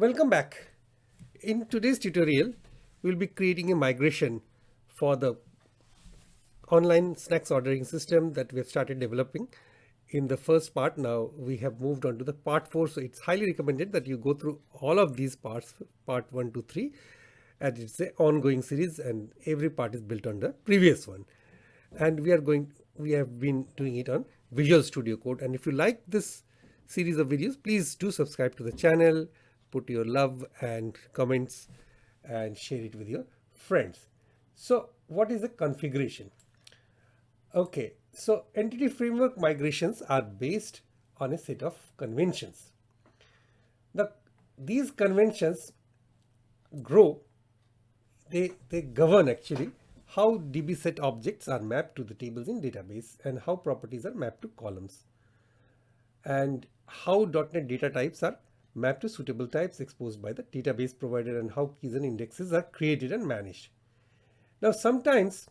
Welcome back. In today's tutorial, we'll be creating a migration for the online snacks ordering system that we have started developing. In the first part, now we have moved on to the part 4. So it's highly recommended that you go through all of these parts, part 1 to 3, and it's an ongoing series and every part is built on the previous one. And we have been doing it on Visual Studio Code. And if you like this series of videos, please do subscribe to the channel, put your love and comments and share it with your friends. So what is the configuration? Okay, so entity framework migrations are based on a set of conventions. These conventions they govern actually how DB set objects are mapped to the tables in database and how properties are mapped to columns, and how .NET data types are mapped to suitable types exposed by the database provider, and how keys and indexes are created and managed. Now sometimes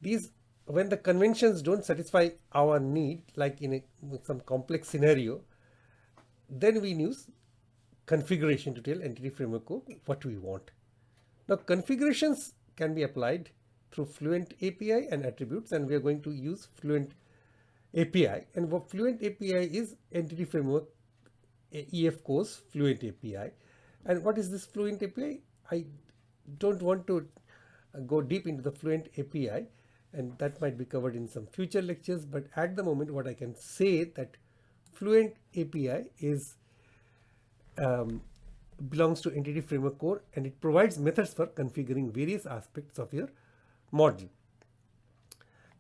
when the conventions don't satisfy our need, like in some complex scenario, then we use configuration to tell entity framework code what we want. Now configurations can be applied through Fluent API and attributes, and we are going to use Fluent API. And what Fluent API is entity framework EF course Fluent API. And what is this Fluent API? I don't want to go deep into the Fluent API, and that might be covered in some future lectures, but at the moment what I can say that Fluent API is belongs to entity framework core, and it provides methods for configuring various aspects of your model.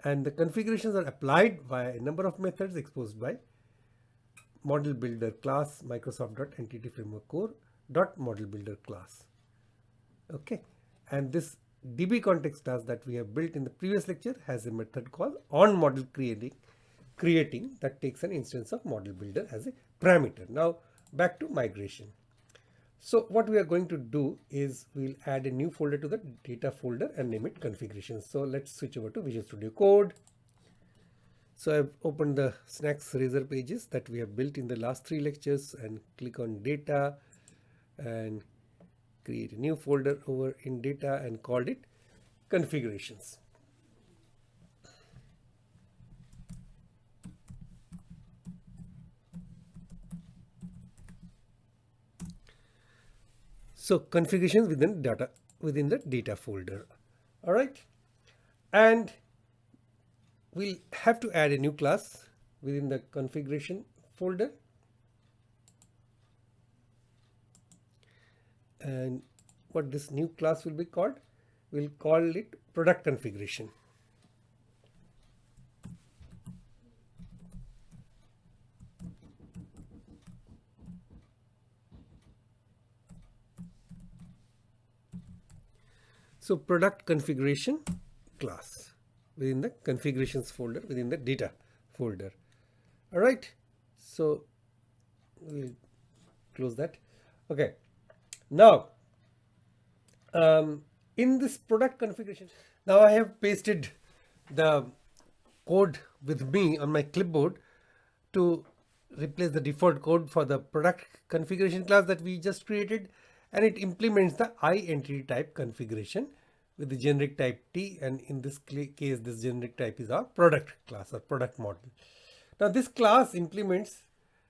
And the configurations are applied via a number of methods exposed by model builder class Microsoft.entity framework core .model builder class. Okay, and this DB context class that we have built in the previous lecture has a method called onModel creating that takes an instance of model builder as a parameter. Now back to migration. So what we are going to do is we'll add a new folder to the data folder and name it configuration. So let's switch over to Visual Studio Code. So I've opened the snacks razor pages that we have built in the last 3 lectures, and click on data and create a new folder over in data and called it configurations. So configurations within the data folder. All right, and we'll have to add a new class within the configuration folder, and what this new class will be called, we'll call it product configuration. So product configuration class within the configurations folder within the data folder. All right, so we'll close that. Okay, now in this product configuration, now I have pasted the code with me on my clipboard to replace the default code for the product configuration class that we just created, and it implements the iEntityType configuration with the generic type T, and in this case this generic type is our product class or product model. Now this class implements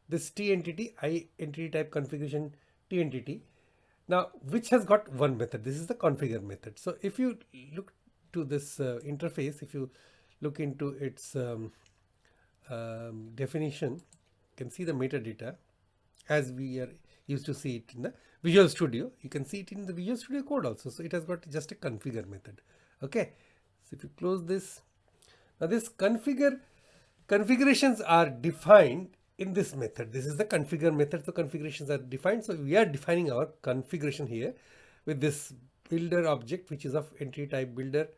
this T entity iEntityType configuration T entity, now which has got one method. This is the configure method. So if you look to this interface, if you look into its definition, you can see the metadata as we are used to see it in the Visual Studio. You can see it in the Visual Studio Code also. So it has got just a configure method. Okay, so if you close this, now this configurations are defined in this method. This is the configure method. So configurations are defined. So we are defining our configuration here with this builder object, which is of entity type builder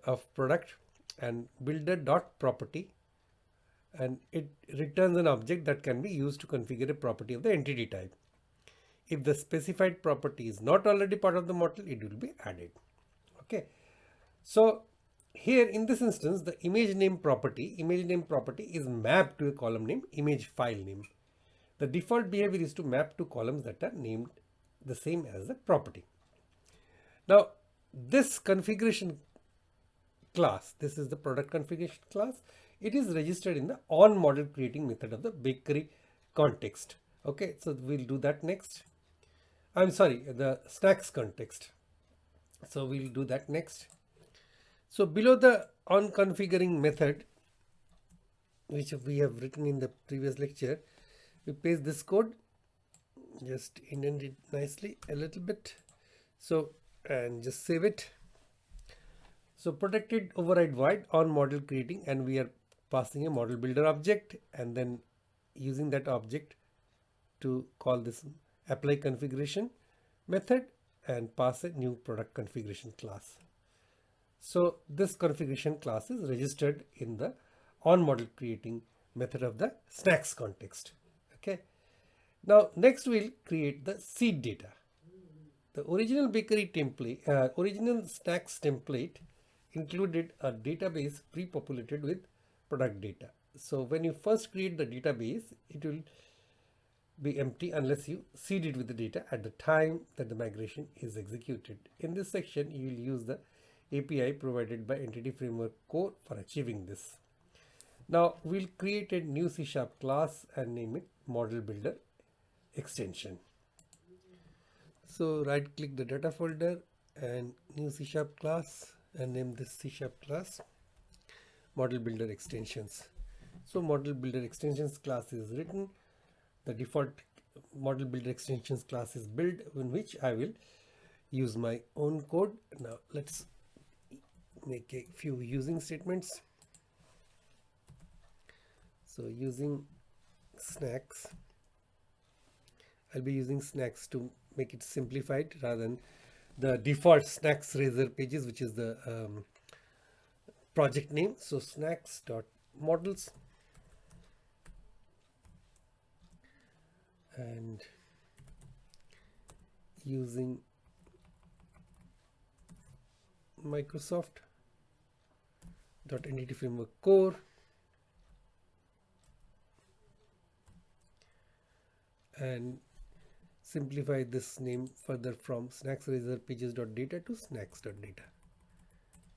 of product, and builder dot property, and it returns an object that can be used to configure a property of the entity type. If the specified property is not already part of the model, it will be added. Okay, so here in this instance, the image name property is mapped to a column name image file name. The default behavior is to map to columns that are named the same as the property. Now, this configuration class, this is the product configuration class. It is registered in the on model creating method of the bakery context. Okay, so we'll do that next. I'm sorry, the snacks context. So we'll do that next. So below the on configuring method, which we have written in the previous lecture, we paste this code, just indent it nicely a little bit. So, and just save it. So protected override void on model creating, and we are passing a model builder object and then using that object to call this apply configuration method and pass a new product configuration class. So this configuration class is registered in the on model creating method of the snacks context. Okay. Now next we'll create the seed data. The original bakery template, original snacks template included a database pre-populated with product data. So when you first create the database, it will be empty unless you seed it with the data at the time that the migration is executed. In this section, you will use the API provided by Entity Framework Core for achieving this. Now we'll create a new C# class and name it Model Builder Extension. So right click the data folder and new C# class and name this C# class Model Builder Extensions. So Model Builder Extensions class is written. The default Model Builder Extensions class is built, in which I will use my own code. Now let's make a few using statements. So using snacks, I'll be using snacks to make it simplified rather than the default snacks razor pages, which is the project name. So snacks.models and using Microsoft.Entity Framework Core and simplify this name further from snacks razor pages.data to snacks.data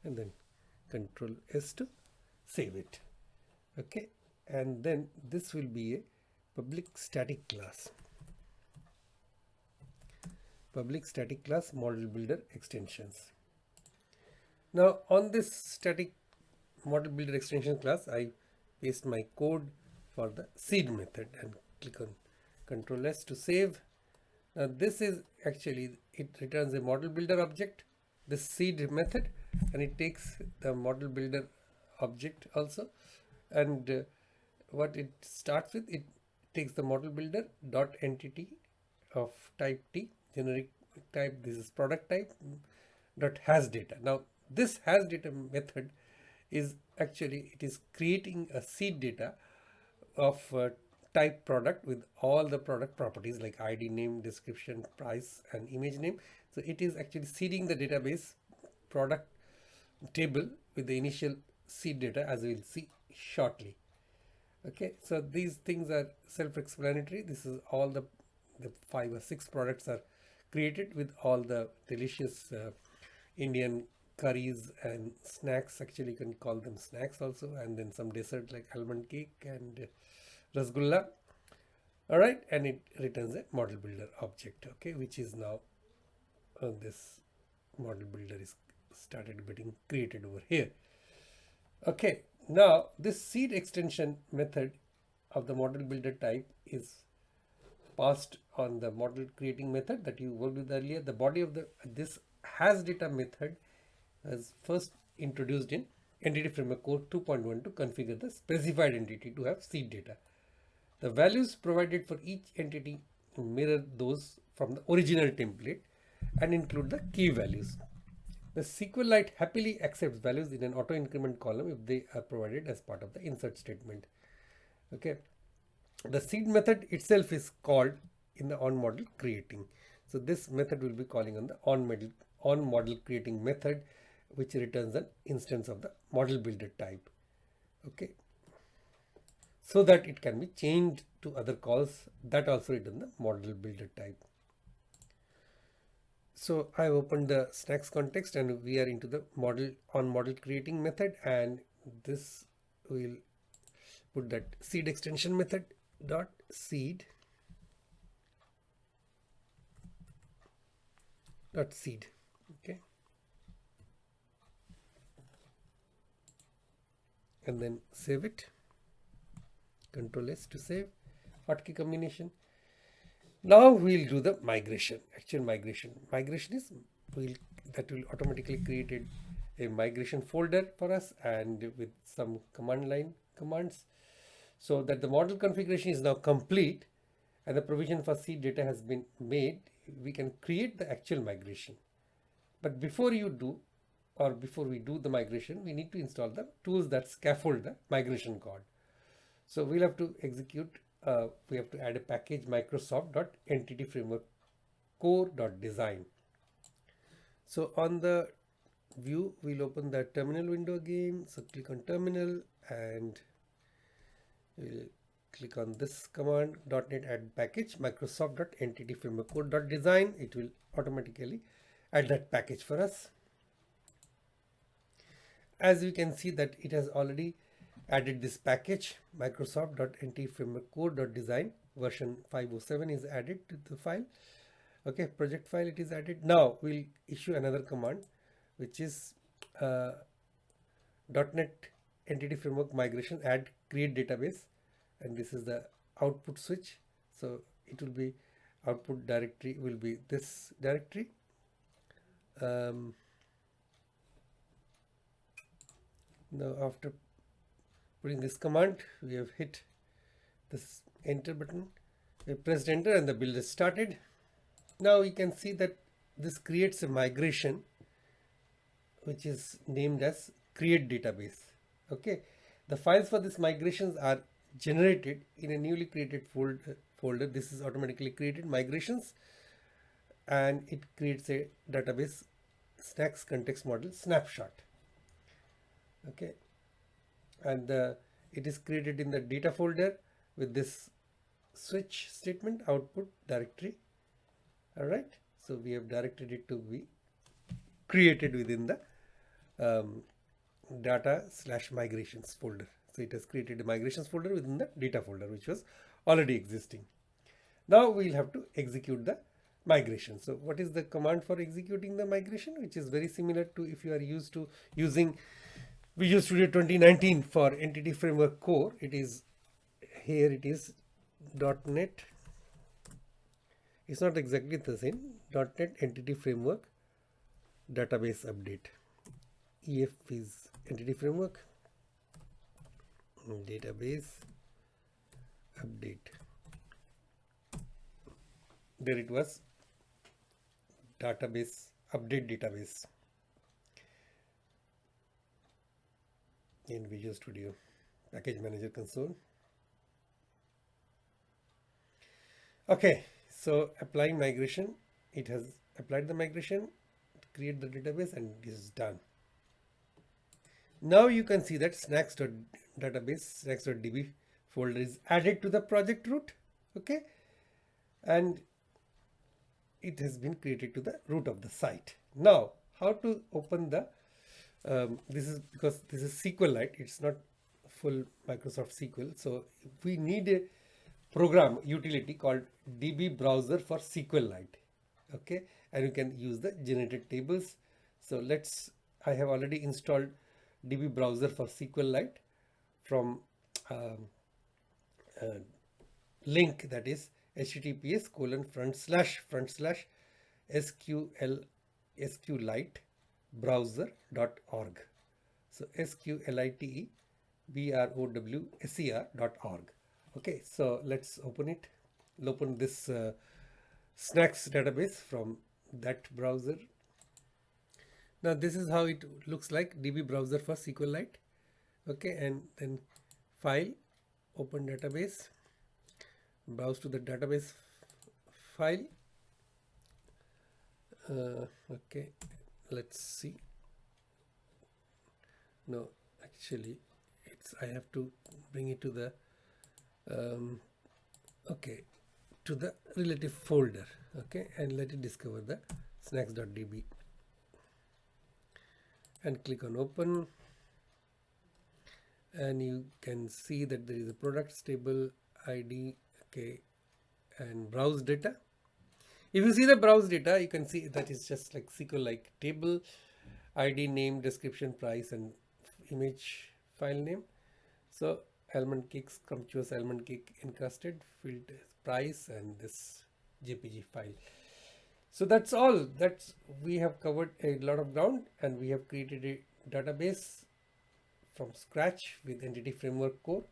and then Control S to save it. Okay, and then this will be a public static class. Public static class Model Builder Extensions. Now on this static Model Builder Extension class, I paste my code for the seed method and click on Control S to save. Now this is actually, it returns a model builder object, this seed method, and it takes the model builder object also. And what it starts with, it takes the model builder dot entity of type T, generic type, this is product type, dot has data. Now this has data method is actually, it is creating a seed data of type product with all the product properties like ID, name, description, price and image name. So it is actually seeding the database product table with the initial seed data, as we will see shortly. Okay, so these things are self-explanatory. This is all the 5 or 6 products are created with all the delicious Indian curries and snacks. Actually you can call them snacks also, and then some dessert like almond cake and rasgulla. All right, and it returns a model builder object, okay, which is now this model builder is started getting created over here. Okay, now this seed extension method of the model builder type is passed on the model creating method that you worked with earlier. The body of this has data method is first introduced in Entity Framework Core 2.1 to configure the specified entity to have seed data. The values provided for each entity mirror those from the original template and include the key values. The SQLite happily accepts values in an auto increment column if they are provided as part of the insert statement. Okay, the seed method itself is called in the on model creating. So this method will be calling on the on model creating method, which returns an instance of the model builder type. Okay, so that it can be changed to other calls, that also written the model builder type. So I opened the snacks context and we are into the model creating method, and this will put that seed extension method dot seed dot seed. Okay, and then save it. Control S to save. Hotkey combination. Now we'll do the migration, actual migration. Migration is that will automatically create a migration folder for us, and with some command line commands, so that the model configuration is now complete and the provision for seed data has been made. We can create the actual migration. But before we do the migration, we need to install the tools that scaffold the migration code. So we'll have to execute. We have to add a package Microsoft.entity-framework core.design. So on the view, we'll open the terminal window again. So click on terminal and we'll click on this command .NET add package Microsoft.entity-framework core.design. It will automatically add that package for us. As you can see that it has already added this package Microsoft.entity-framework core.design. Version 507 is added to the file. Okay, project file, it is added. Now we'll issue another command, which is .NET entity framework migration add create database, and this is the output switch. So it will be output directory will be this directory. Now after putting this command, we have hit this enter button, we pressed enter and the build is started. Now you can see that this creates a migration which is named as create database. Okay, the files for this migrations are generated in a newly created folder. This is automatically created migrations, and it creates a database snacks context model snapshot. Okay, and it is created in the data folder with this switch statement output directory. All right, so we have directed it to be created within the data/migrations folder. So it has created a migrations folder within the data folder, which was already existing. Now we'll have to execute the migration. So what is the command for executing the migration, which is very similar to if you are used to using Visual Studio 2019 for Entity Framework Core. It is here, it is .NET. It's not exactly the same. .NET Entity Framework Database Update. EF is Entity Framework Database Update. There it was, database update database in Visual Studio Package Manager console. Okay, so applying migration, it has applied the migration, create the database, and this is done. Now you can see that snacks.database, snacks.db folder is added to the project root. Okay, and it has been created to the root of the site. Now how to open the this is because this is SQLite, it's not full Microsoft SQL, so we need a program utility called DB browser for SQLite. Okay, and you can use the generated tables. So I have already installed DB browser for SQLite from link, that is https://sqlite-browser.org. So sqlite-browser.org. Okay, so let's open it. We'll open this snacks database from that browser. Now this is how it looks like, DB browser for SQLite. Okay, and then file, open database, browse to the database file. Okay, let's see. No, actually I have to bring it to the okay, to the relative folder, okay, and let it discover the snacks.db and click on open, and you can see that there is a products table ID, okay, and browse data. If you see the browse data, you can see that is just like SQL like table ID, name, description, price, and image file name. So almond cake, scrumptious almond cake encrusted, field price, and this JPG file. So that's all. That's we have covered a lot of ground, and we have created a database from scratch with Entity Framework core.